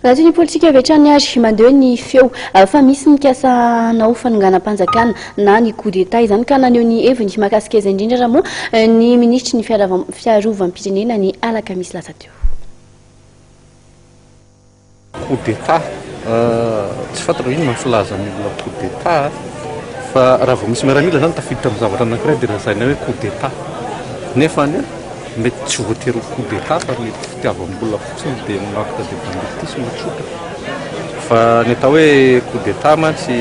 raha toy ny politika avy hatrany ary mandeha ny feo fa misy mikasanao fanonganam-panjakana na ny coup d'état izany ka naneho ny heviny mahakasikeza indrindra raha moa ny ministry ny fiarovam-pirenena ny alakamisy lasa teo. Coup d'état tsy fantatra ino mafilaza ny olona coup d'état fa raha vao misy miaramila zany tafiditra amin'ny zavatra anankiray dia razaina hoe coup d'état nefa mety tsy voatery coup d'état fa mety fitiavam-bola fotsiny dia acte de banditisme tsotra fa ny atao hoe coup d'état mantsy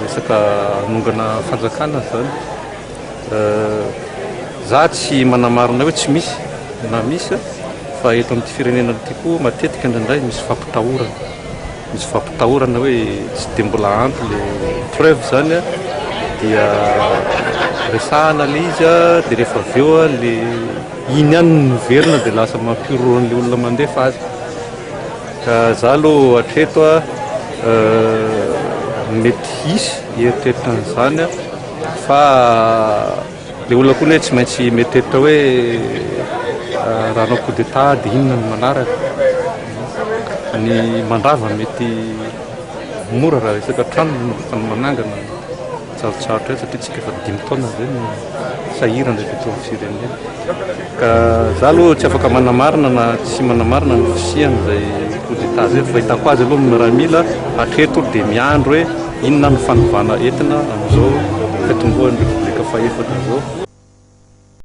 resaka hanongana fanjakana zany za tsy manamarina hoe tsy misy na misy fa eto amin'ity firenena ity koa matetika indraindray misy fampitahorana hoe tsy dia mbola ampy le preuve zany dia resahana le izy dia rehefa avy eo le iny ihany noverina dia lasa mampiroroan'le olona mandefa azy ka za aloha hatreto mety hisy eritreritra an'izany fa le olona koa hoe tsy maintsy mietreritra hoe raha anao coup d'état dia inona ny manaraka ny mandrava mety mora raha resaka trano nomboka ny manangana tsarotsarotra satria tsika efa 5 taona zay ny sahirana eto amin'ny firenena ka za aloha tsy afaka manamarina na tsy manamarina ny fisiany zay coup d'état zay fa hitako azy aloha ny miaramila hatreto dia miandro hoe inona ny fanovana entina amin'izao fitomboan'ny repoblika fahefatra zao.